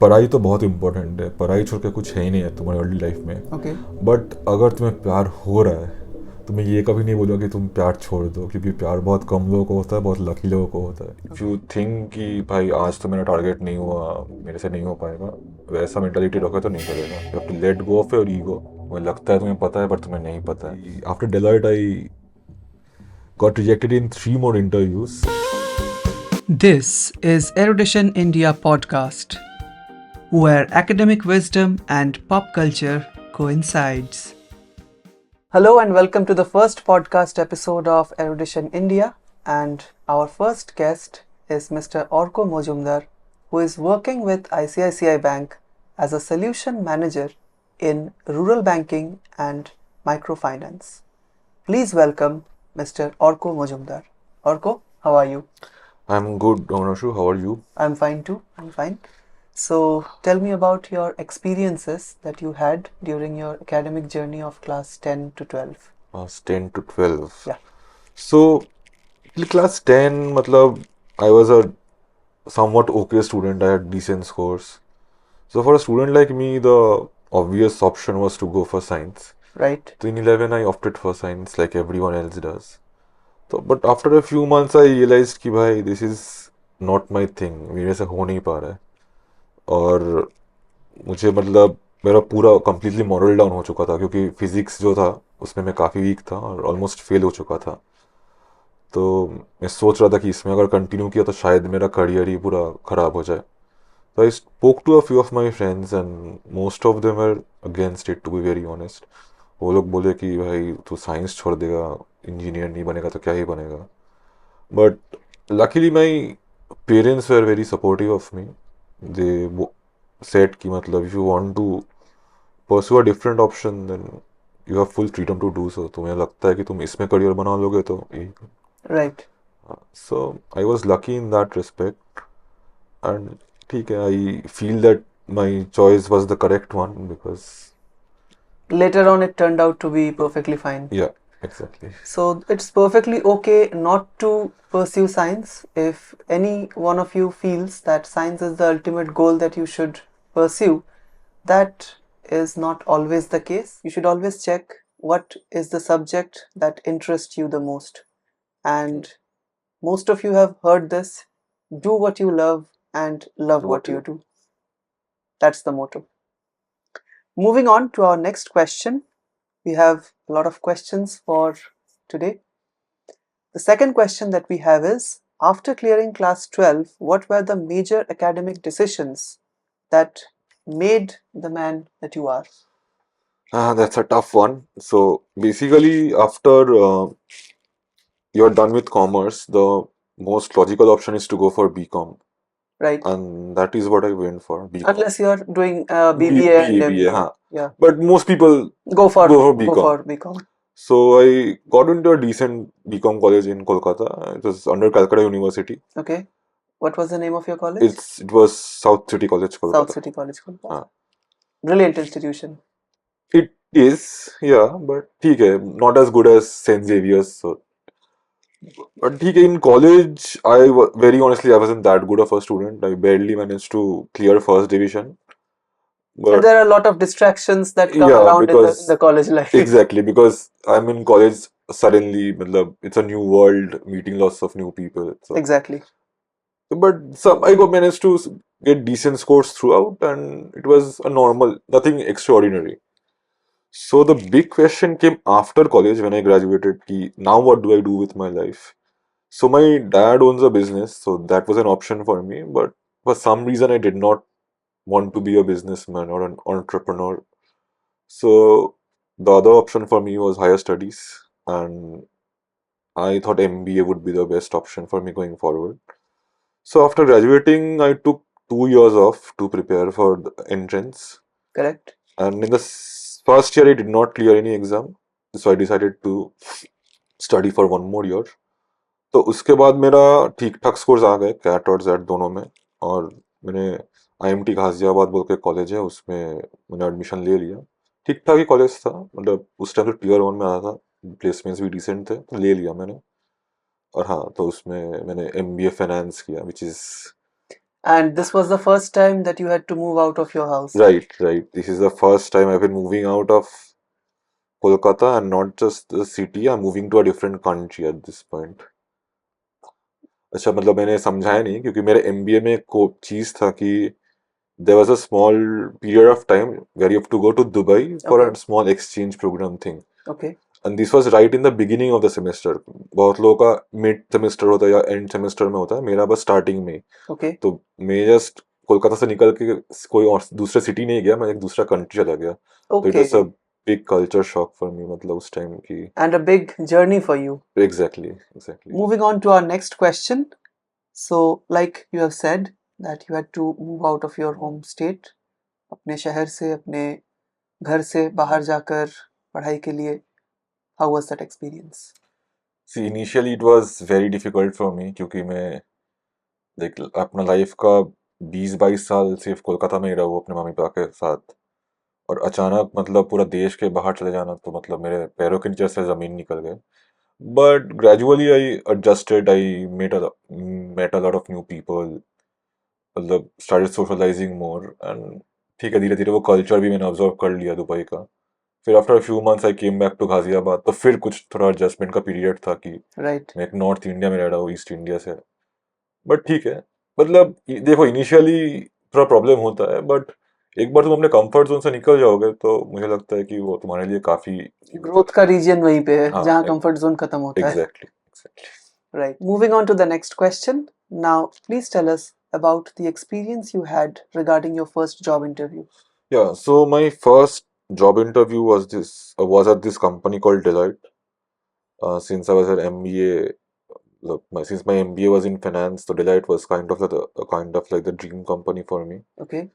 पढ़ाई तो बहुत इम्पोर्टेंट है, पढ़ाई छोड़ के कुछ है ही नहीं है तुम्हारी अर्ली लाइफ में। ओके बट अगर तुम्हें प्यार हो रहा है तो मैं ये कभी नहीं बोलूँगा कि तुम प्यार छोड़ दो, क्योंकि प्यार बहुत कम लोगों को होता है, बहुत लकी लोगों को होता है। इफ़ यू थिंक कि भाई आज तो मेरा टारगेट नहीं हुआ, मेरे से नहीं हो पाएगा, वैसा मेंटालिटी रखो तो नहीं चलेगा। You have to let go of your ego. मुझे लगता है तुम्हें पता है पर तुम्हें नहीं पता है। After Deloitte I got rejected in 3 more interviews. This is Erudition India podcast, where academic wisdom and pop culture coincides. Hello and welcome to the first podcast episode of Erudition India, and our first guest is Mr. Arka Majumder, who is working with ICICI Bank as a solution manager in rural banking and microfinance. Please welcome Mr. Arka Majumder. Arko, how are you? I'm good, Amanashu. How are you? I'm fine too. I'm fine. So, tell me about your experiences that you had during your academic journey of class 10 to 12. Class 10 to 12. Yeah. So, till class 10, matlab, I was a somewhat okay student. I had decent scores. So, for a student like me, the obvious option was to go for science. Right. So, in 11, I opted for science like everyone else does. So, but after a few months, I realized कि भाई this is not my thing. मेरे से हो नहीं पा रहा है। और मुझे मतलब मेरा पूरा कम्प्लीटली मॉरल डाउन हो चुका था, क्योंकि फिजिक्स जो था उसमें मैं काफ़ी वीक था और ऑलमोस्ट फेल हो चुका था। तो मैं सोच रहा था कि इसमें अगर कंटिन्यू किया तो शायद मेरा करियर ही पूरा ख़राब हो जाए। तो I spoke to a few of my friends and most of them are against it, to be very honest. वो लोग बोले कि भाई तू साइंस छोड़ देगा, इंजीनियर नहीं बनेगा तो क्या ही बनेगा। But luckily my parents were very supportive of me. They said कि मतलब if you want to pursue a different option then you have full freedom to do so. तुम्हें लगता है कि तुम इसमें करियर बना लोगे तो यही। Right. So I was lucky in that respect, and ठीक है, I feel that my choice was the correct one because Later on, it turned out to be perfectly fine. yeah, exactly. So, it's perfectly okay not to pursue science. If any one of you feels that science is the ultimate goal that you should pursue, that is not always the case. You should always check what is the subject that interests you the most. And most of you have heard this: do what you love and love what you do. That's the motto. Moving on to our next question. We have a lot of questions for today. The second question that we have is, after clearing class 12, what were the major academic decisions that made the man that you are? That's a tough one. So basically, after you're done with commerce, the most logical option is to go for BCom, Right. and that is what I went for. BCom. Unless you are doing BBA and BA, MBA. huh? Yeah. But most people Go for go for BCom. BCom. So I got into a decent BCom college in Kolkata. It was under Calcutta University. Okay. What was the name of your college? It was South City College, Kolkata. South City College, Kolkata. हाँ. Brilliant institution. It is, yeah, but ठीक है, not as good as Saint Xavier's. So, but ठीक है, in college, very honestly, I wasn't that good of a student. I barely managed to clear first division. And But there are a lot of distractions that come yeah, around in because the college life. exactly, because I'm in college suddenly, matlab, it's a new world, meeting lots of new people. So, Exactly. but I managed to get decent scores throughout, and it was a normal, nothing extraordinary. So the big question came after college when I graduated. Ki, now what do I do with my life? So my dad owns a business, so that was an option for me. But for some reason, I did not want to be a businessman or an entrepreneur. So the other option for me was higher studies, and I thought MBA would be the best option for me going forward. So after graduating, I took 2 years off to prepare for the entrance. Correct. And in the first year, I did not clear any exam. So I decided to study for 1 more year. तो उसके बाद मेरा ठीक ठाक scores आ गए cat और Z दोनों में, और मैंने IMT गाजियाबाद बोल के कॉलेज है, उसमें मैंने एडमिशन ले लिया। ठीक ठाक ही कॉलेज था, मतलब उस टाइम तो Tier 1 में आया था, प्लेसमेंट्स भी डिसेंट थे, तो ले लिया मैंने। और हाँ, तो उसमें मैंने MBA फाइनेंस किया, which is And this was the first time that you had to move out of your house. Right, right. This is the first time I've been moving out of Kolkata, and not just the city, I'm moving to a different country at this point. अच्छा, मतलब मैंने समझाया नहीं, क्योंकि मेरे MBA में एक को चीज था कि there was a small period of time where you have to go to Dubai for Okay. a small exchange program thing. Okay. And this was right in the beginning of the semester. बहुत लोगों का mid semester होता है या end semester में होता है, मेरा बस स्टार्टिंग में. Okay. तो मैं जस्ट कोलकाता से निकल के कोई और दूसरे सिटी नहीं गया, मैं एक दूसरा कंट्री चला गया. तो it was a Okay. Big culture shock for me, मतलब उस टाइम की. And a big journey for you. Exactly exactly. Moving on to our next question. So, like you have said, that you had to move out of your home state, अपने शहर से, अपने घर से बाहर जाकर पढ़ाई के लिए. How was that experience? See initially it was very difficult for me, क्योंकि मैं देख अपना लाइफ का 20-22 साल सिर्फ कोलकाता में ही रहा हूँ अपने मम्मी पापा के साथ, और अचानक मतलब पूरा देश के बाहर चले जाना, तो मतलब मेरे पैरों के नीचे से जमीन निकल गए. But gradually I adjusted, I met a lot of new people, मतलब स्टार्टेड सोशलाइजिंग मोर, एंड ठीक है, धीरे धीरे वो कल्चर भी मैंने ऑब्जर्व कर लिया दुबई का. फिर after few months I came back to Ghaziabad, तो फिर कुछ थोड़ा एडजस्टमेंट का पीरियड था कि Right. मैं एक नॉर्थ इंडिया में रह रहा हूँ, ईस्ट इंडिया से. बट ठीक है, मतलब देखो इनिशियली थोड़ा प्रॉब्लम होता है, बट एक बार तुम अपने कंफर्ट जोन से निकल जाओगे तो मुझे लगता है कि वो तुम्हारे लिए काफी. ग्रोथ का रीजन वहीं पे है, हाँ, जहाँ कंफर्ट जोन खत्म होता है. Exactly exactly. Right. Moving on to the next question. Now, please tell us about the experience you had regarding your first job interview. Yeah, so my first job interview was at this company called Deloitte. Since I was an MBA, look, since my MBA was in finance, so Deloitte was kind of like the dream company for me. Okay.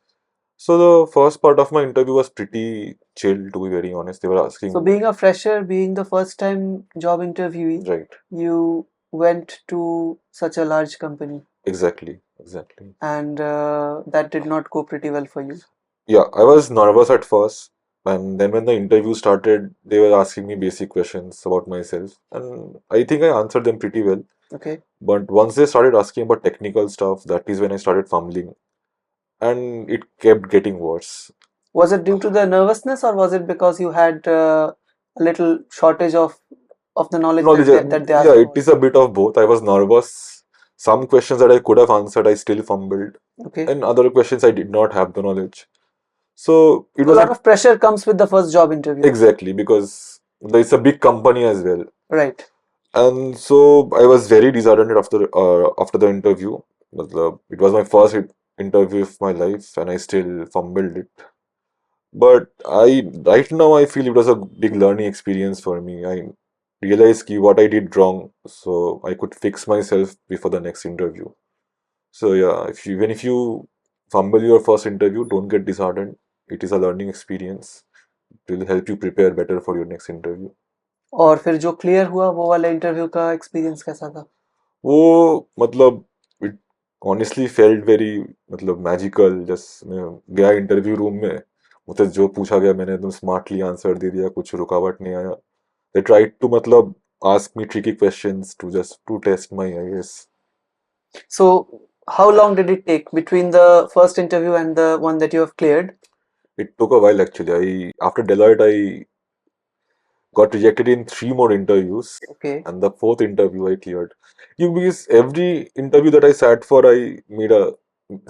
So the first part of my interview was pretty chill, to be very honest. They were asking. So, being a fresher, being the first time job interviewee, Right. you went to such a large company. Exactly, exactly. And that did not go pretty well for you. Yeah, I was nervous at first, and then when the interview started, they were asking me basic questions about myself, and I think I answered them pretty well. Okay. But once they started asking about technical stuff, that is when I started fumbling, and it kept getting worse. Was it due to the nervousness, or was it because you had a little shortage of the knowledge that they asked Yeah, for? it is a bit of both. I was nervous. Some questions that I could have answered, I still fumbled. Okay. And other questions, I did not have the knowledge. So it A was lot of pressure comes with the first job interview. exactly, because it's a big company as well. Right. And so I was very disheartened after the interview. It was my first interview of my life, and I still fumbled it. But right now I feel it was a big learning experience for me. I realized what I did wrong, so I could fix myself before the next interview. So yeah, even if you fumble your first interview, don't get disheartened. It is a learning experience. It will help you prepare better for your next interview. और फिर जो clear हुआ वो वाला interview का experience कैसा था? वो मतलब it honestly felt very मतलब मैजिकल. जस्ट मैं गया इंटरव्यू रूम में, मुझसे जो पूछा गया मैंने एकदम स्मार्टली आंसर दे दिया, कुछ रुकावट नहीं आया. They tried to मतलब ask me tricky questions to test my IS. So, how long did it take between the first interview and the one that you have cleared? It took a while actually. After Deloitte, I got rejected in 3 more interviews. Okay. And the fourth interview I cleared. Because every interview that I sat for, I made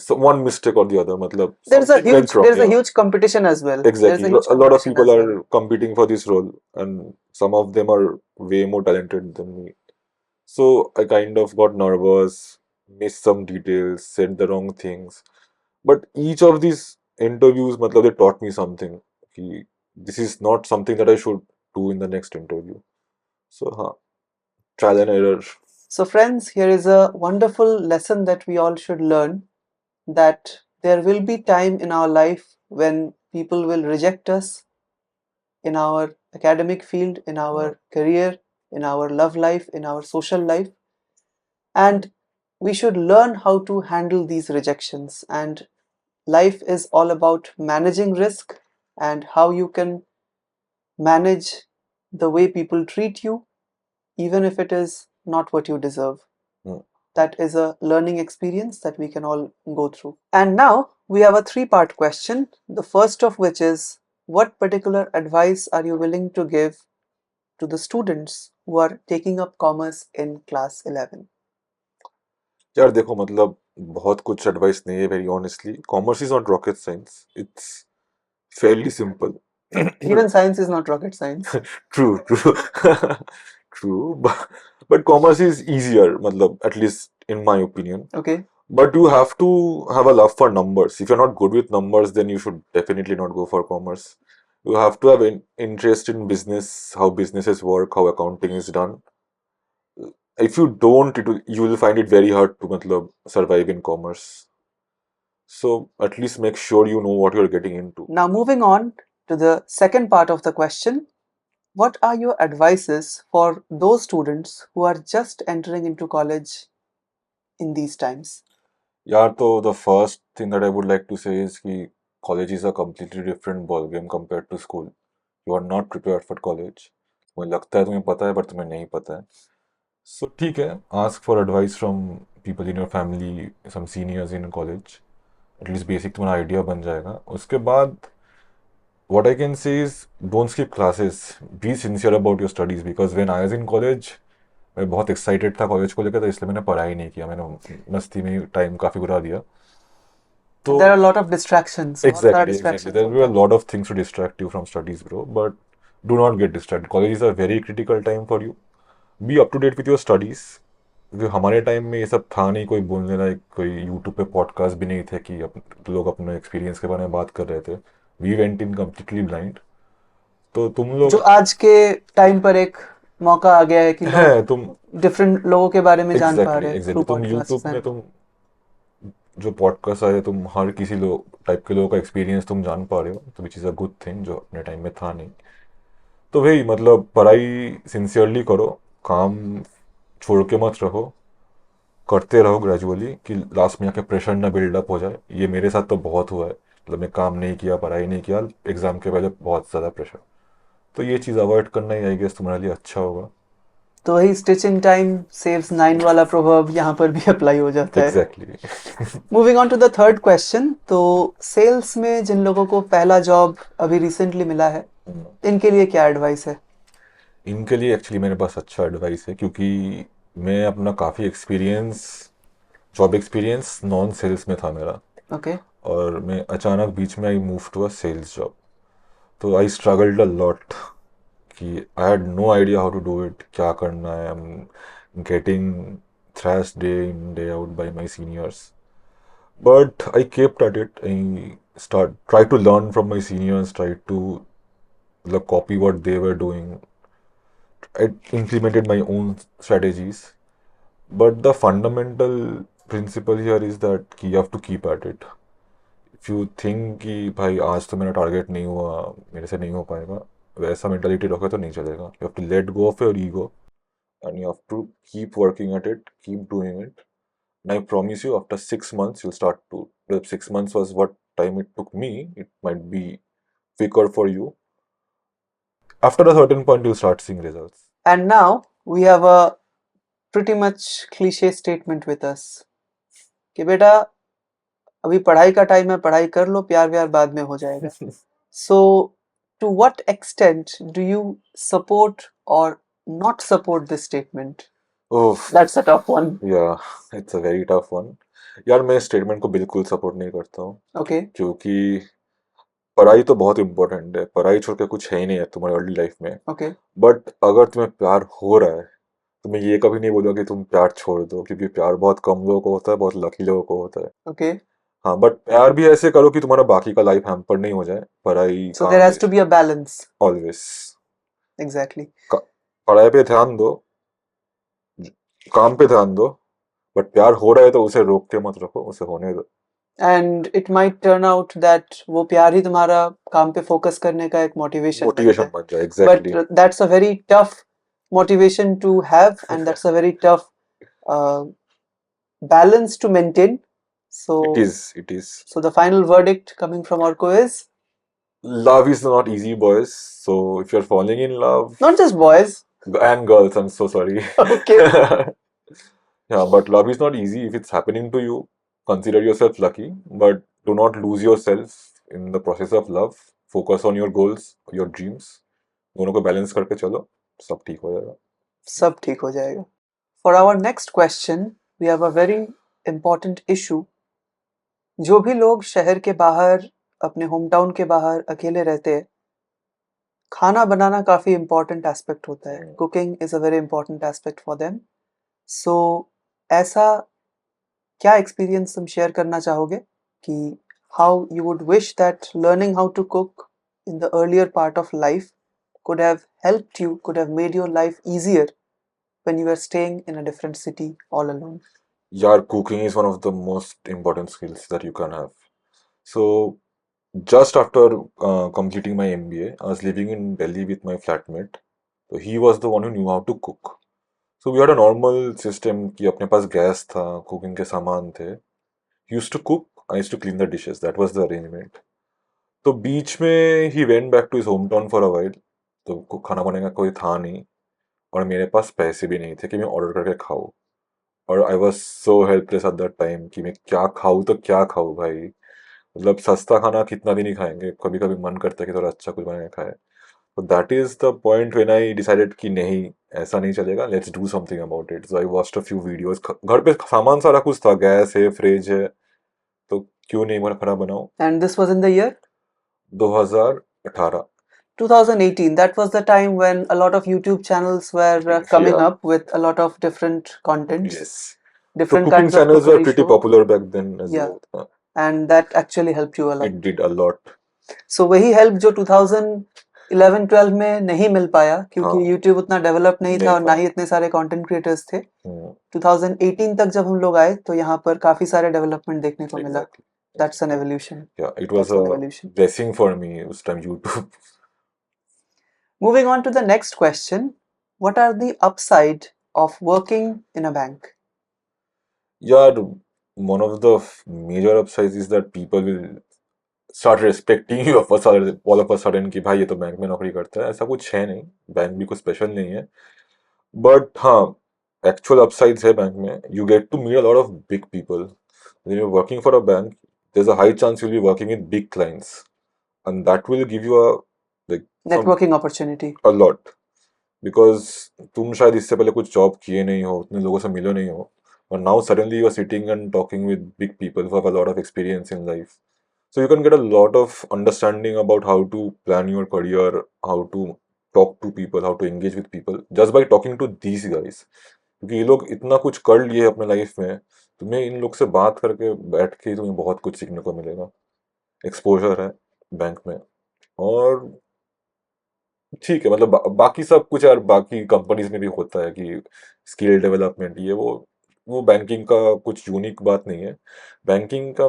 one mistake or the other. Matlab, There's a huge competition as well. Exactly. A lot of people are competing for this role, and some of them are way more talented than me. So I kind of got nervous, missed some details, said the wrong things. But each of these interviews, matlab, they taught me something. This is not something that I should do in the next interview. So, trial and error. So, friends, here is a wonderful lesson that we all should learn, that there will be time in our life when people will reject us in our academic field, in our career, in our love life, in our social life. And we should learn how to handle these rejections. And life is all about managing risk and how you can manage the way people treat you, even if it is not what you deserve. that is a learning experience that we can all go through. And now we have a three-part question. The first of which is, what particular advice are you willing to give to the students who are taking up commerce in class 11? यार देखो मतलब बहुत कुछ advice नहीं है very honestly commerce is not rocket science it's fairly simple. Even science is not rocket science. True. True. But commerce is easier, matlab, at least in my opinion. Okay. But you have to have a love for numbers. If you're not good with numbers, then you should definitely not go for commerce. You have to have an interest in business, how businesses work, how accounting is done. If you don't, you will find it very hard to matlab, survive in commerce. So at least make sure you know what you're getting into. Now moving on to the second part of the question. What are your advices for those students who are just entering into college in these times? Yeah, so the first thing that I would like to say is that college is a completely different ball game compared to school. You are not prepared for college. मुझे लगता है तुम्हें पता है पर तुम्हें नहीं पता है. So ठीक है, ask for advice from people in your family, some seniors in college. At least basic तुम्हारा idea बन जाएगा. उसके बाद what I can say is don't skip classes. Be sincere about your studies because when I was in college, मैं बहुत excited था college को लेकर तो इसलिए मैंने पढ़ाई नहीं किया मैंने मस्ती में टाइम काफ़ी बुरा दिया तो There are a lot of distractions. exactly there will be a lot of things to distract you from studies bro but do not get distracted college is a very critical time for you be up to date with your studies क्योंकि हमारे time में ये सब था नहीं कोई बोलने लायक कोई यूट्यूब पे पॉडकास्ट भी नहीं थे कि लोग अपने एक्सपीरियंस के बारे में बात कर रहे थे we went in completely blind तो तुम लोग जो आज के टाइम पर एक मौका आ गया है कि है तुम डिफरेंट लोगों के बारे में जान पा रहे हैं exactly. तुम यूट्यूब में तुम जो पॉडकास्ट आए तुम हर किसी लोग टाइप के लोगों का एक्सपीरियंस तुम जान पा रहे हो तो which is a good thing जो अपने टाइम में था नहीं तो भाई मतलब पढ़ाई सिंसियरली करो काम छोड़ के मत रहो करते रहो ग्रेजुअली कि लास्ट में आके प्रेशर ना बिल्डअप हो जाए ये मेरे साथ तो बहुत हुआ है मतलब मैं काम नहीं किया पढ़ाई नहीं किया एग्ज़ाम के पहले बहुत ज़्यादा प्रेशर तो ये चीज़ अवॉइड करना ही आई गेस तुम्हारे लिए अच्छा होगा तो वही स्टिचिंग टाइम सेव्स 9 वाला प्रोवर्ब यहाँ पर भी अप्लाई हो जाता है exactly moving on to the third question तो सेल्स में जिन लोगों को पहला जॉब अभी रिसेंटली मिला है इनके लिए क्या एडवाइस है इनके लिए एक्चुअली मेरे पास अच्छा एडवाइस है क्योंकि मैं अपना काफ़ी experience job experience non sales में था मेरा ओके और मैं अचानक बीच में I move to a sales job तो आई स्ट्रगल्ड अ लॉट कि I had no idea how to do it क्या करना है I am getting thrash day in day out by my seniors but I kept at it I start try to learn from my seniors try to मतलब copy what they were doing I implemented my own strategies but the fundamental principle here is that you have to keep at it if you think कि भाई आज तो मेरा target नहीं हुआ मेरे से नहीं हो पाएगा वैसा मेंटालिटी रखो तो नहीं चलेगा you have to let go of your ego and you have to keep working at it keep doing it and I promise you after 6 months you'll start to well, 6 months was what time it took me it might be quicker for you after a certain point you'll start seeing results and now we have a pretty much cliche statement with us कि बेटा अभी पढ़ाई का time है पढ़ाई कर लो प्यार व्यार बाद में हो जाएगा so to what extent do you support or not support this statement oh that's a tough one yeah it's a very tough one यार मैं स्टेटमेंट को बिल्कुल सपोर्ट नहीं करता हूँ okay क्योंकि पढ़ाई तो बहुत इंपॉर्टेंट है पढ़ाई छोड़ के कुछ है ही नहीं है तुम्हारी अर्ली लाइफ में okay बट अगर तुम्हें प्यार हो रहा है तो मैं ये कभी नहीं बोलूँगा कि तुम प्यार छोड़ दो क्योंकि प्यार बहुत कम लोगों को होता है बहुत लकी लोगों को होता है okay हाँ बट प्यार भी ऐसे करो कि तुम्हारा बाकी का लाइफ हैम्पर नहीं हो जाए पढ़ाई so there has to be a balance always exactly पढ़ाई पे ध्यान दो काम पे ध्यान दो बट प्यार हो रहा है तो उसे रोक के मत रखो उसे होने दो and it might turn out that वो प्यार ही तुम्हारा काम पे फोकस करने का एक मोटिवेशन बन जाए exactly but that's a very tough motivation to have and that's a very tough balance to maintain so it is so the final verdict coming from Arko is love is not easy boys so if you're falling in love not just boys and girls I'm so sorry okay Yeah, but love is not easy. If it's happening to you, consider yourself lucky, but do not lose yourself in the process of love. Focus on your goals, your dreams. दोनों को balance करके चलो, सब ठीक हो जाएगा. सब ठीक हो जाएगा. For our next question, we have a very important issue. जो भी लोग शहर के बाहर, अपने होम टाउन के बाहर अकेले रहते हैं, खाना बनाना काफ़ी important aspect होता है. Cooking is a very important aspect for them. So, ऐसा क्या एक्सपीरियंस तुम शेयर करना चाहोगे कि how you would wish that learning how to cook in the earlier part of life could have helped you, could have made your life easier when you were staying in a different city all alone? Yeah, cooking is one of the most important skills that you can have. So, just after completing my MBA, I was living in Delhi with my flatmate. So he was the one who knew how to cook. So we had a normal system कि अपने पास gas था, cooking के सामान थे. He used to cook, I used to clean the dishes. That was the arrangement. तो बीच में he went back to his hometown for a while. तो खाना बनाने का कोई था नहीं और मेरे पास पैसे भी नहीं थे कि मैं ऑर्डर करके खाऊं. और I was so helpless at that time कि मैं क्या खाऊं तो क्या खाऊं भाई. मतलब सस्ता खाना कितना दिन ही खाएंगे, कभी कभी मन करता है कि थोड़ा अच्छा कुछ बना के खाए. तो that is the point when I decided कि नहीं, ऐसा नहीं चलेगा, let's do something about it. So I watched a few videos. घर पे सामान सारा कुछ था, गैस है, फ्रिज है, तो क्यों नहीं मैं खाना बनाऊं. And this was in the year 2018. 2018. That was the time when a lot of YouTube channels were coming Yeah. up with a lot of different contents, Yes. So different cooking kinds of channels were cookery pretty show. popular back then as Yeah. well. And that actually helped you a lot. It did a lot. So वही help जो 2011-12 में नहीं मिल पाया क्योंकि हाँ. YouTube उतना develop नहीं था नहीं और ना था. ही इतने सारे कंटेंट क्रिएटर्स थे. हम्म. 2018 तक जब हम लोग आए तो यहाँ पर काफी सारे डेवलपमेंट देखने को मिला. Exactly. That's an evolution. Yeah, it was That's one a evolution. blessing for me उस time YouTube. Moving on to the next question. What are the upside of working in a bank? Yeah, one of the major upsides is that people will start respecting you of a sudden, all of a sudden कि भाई ये तो bank में नौकरी करता है. ऐसा कुछ है नहीं, बैंक भी कुछ स्पेशल नहीं है. बट हाँ, एक्चुअल अपसाइड्स है बैंक में. You get to meet a lot of big people. When you working for a bank, there is a high chance you will be working with big clients and that will give you a like Networking opportunity. A lot. Because तुम शायद इससे पहले कुछ job किए नहीं हो, उतने लोगों से मिले नहीं हो, और now suddenly you are sitting and talking with big people who have a lot of experience in life. So you can get a lot of understanding about how to plan your career, how to talk to people, how to engage with people just by talking to these guys. क्योंकि ये लोग इतना कुछ कर लिए अपने life में, तुम्हें इन लोग से बात करके बैठ के तुम्हें बहुत कुछ सीखने को मिलेगा. एक्सपोजर है बैंक में. और ठीक है, मतलब बाकी सब कुछ यार बाकी कंपनीज में भी होता है कि स्किल डेवलपमेंट, ये वो बैंकिंग का कुछ यूनिक बात नहीं है. बैंकिंग का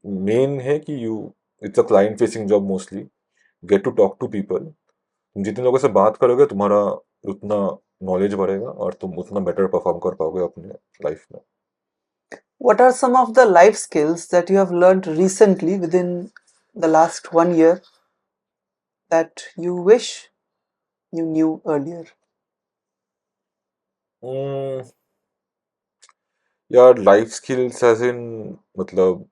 मेन है कि you, it's a client facing job mostly. Get to talk to people. तुम जितने लोगों से बात करोगे तुम्हारा उतना नॉलेज बढ़ेगा और तुम उतना बेटर परफॉर्म कर पाओगे अपने लाइफ में. What are some of the life skills that you have learned recently within the last 1 year that you wish you knew earlier? यार लाइफ स्किल्स एज इन, मतलब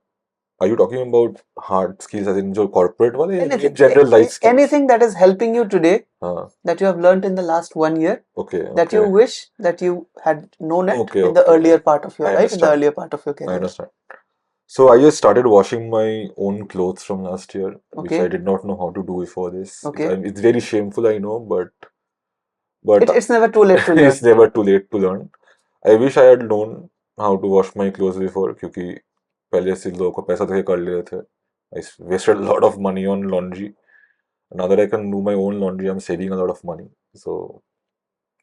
are you talking about hard skills as in जो corporate वाले, Anything, general life skills? anything that is helping you today हाँ. that you have learned in the last 1 year Okay. that you wish that you had known it Okay, in the okay. earlier part of your I life, in the understand. earlier part of your I career. understand. So I just started washing my own clothes from last year, which Okay. I did not know how to do before this. Okay. It's very shameful, I know, but It's never too late to learn. it's never too late to learn. I wish I had known how to wash my clothes before, क्योंकि पहले से लोगों को पैसा देके कर ले रहे थे. I wasted a lot of money on laundry. Now that I can do my own laundry, I'm saving a lot of money. So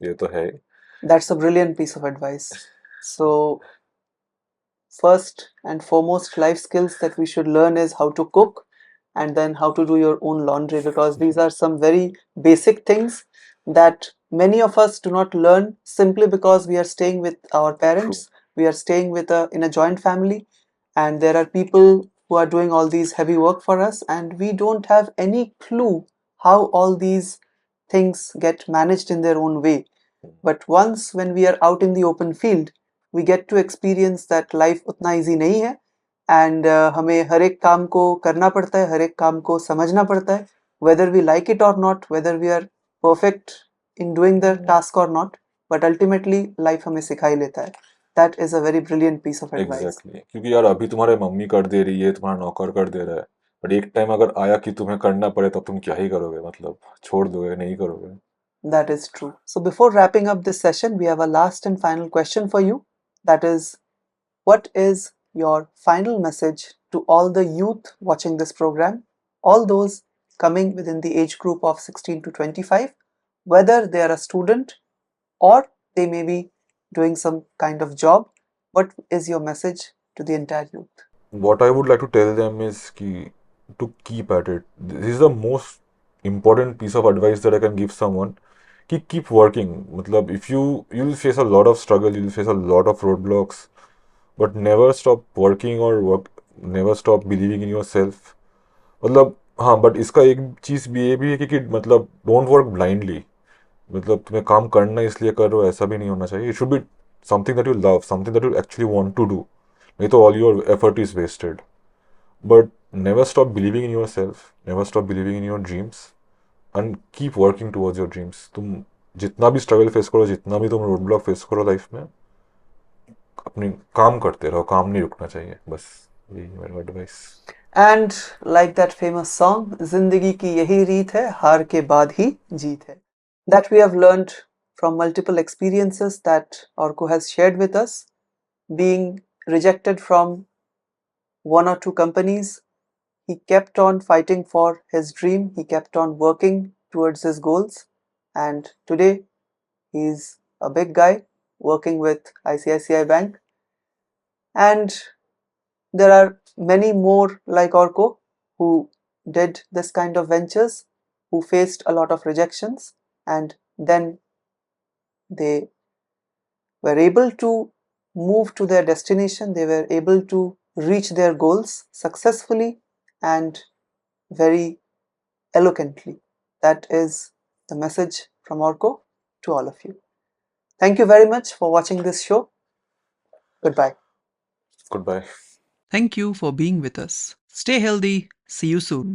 ये तो है. That's a brilliant piece of advice. So, first and foremost life skills that we should learn is how to cook and then how to do your own laundry, because these are some very basic things that many of us do not learn simply because we are staying with our parents. True. We are staying with in a joint family, and there are people who are doing all these heavy work for us, and we don't have any clue how all these things get managed in their own way. But once when we are out in the open field, we get to experience that life उतना easy नहीं है, and हमें हर एक काम को करना पड़ता है, हर एक काम को समझना पड़ता है, whether we like it or not, whether we are perfect in doing the task or not, but ultimately life हमें सिखा ही लेता है. That is a very brilliant piece of advice. Exactly क्योंकि यार अभी तुम्हारे मम्मी कर दे रही है, तुम्हारा नौकर कर दे रहा है, बट एक टाइम अगर आया कि तुम्हें करना पड़े तब तुम क्या ही करोगे, मतलब छोड़ दोगे, नहीं करोगे. That is true. So before wrapping up this session, we have a last and final question for you. That is, what is your final message to all the youth watching this program, all those coming within the age group of 16 to 25, whether they are a student or they may be doing some kind of job? What is your message to the entire youth? What I would like to tell them is to keep at it. This is the most important piece of advice that I can give someone. Keep working. मतलब if you'll face a lot of struggle, you'll face a lot of roadblocks, but never stop working or never stop believing in yourself. मतलब हाँ, but इसका एक चीज़ भी ये भी है कि मतलब डोंट वर्क ब्लाइंडली. मतलब तुम्हें काम करना इसलिए कर रहे हो ऐसा भी नहीं होना चाहिए. It should be something that you love, something that you actually want to do. नहीं तो all your effort is wasted. But never stop believing in your self, never stop believing in your dreams, and keep working towards your dreams. तुम जितना भी struggle face करो, जितना भी तुम road block face करो लाइफ में, अपने काम करते रहो, काम नहीं रुकना चाहिए. बस यही मेरा advice. And like that famous song, जिंदगी की यही रीत है, हार के बाद ही जीत है. That we have learned from multiple experiences that Orko has shared with us. Being rejected from one or two companies, he kept on fighting for his dream, he kept on working towards his goals, and today he's a big guy working with ICICI Bank. And there are many more like Orko who did this kind of ventures, who faced a lot of rejections, and then they were able to move to their destination. They were able to reach their goals successfully and very eloquently. That is the message from Orko to all of you. Thank you very much for watching this show. Goodbye. Goodbye. Thank you for being with us. Stay healthy. See you soon.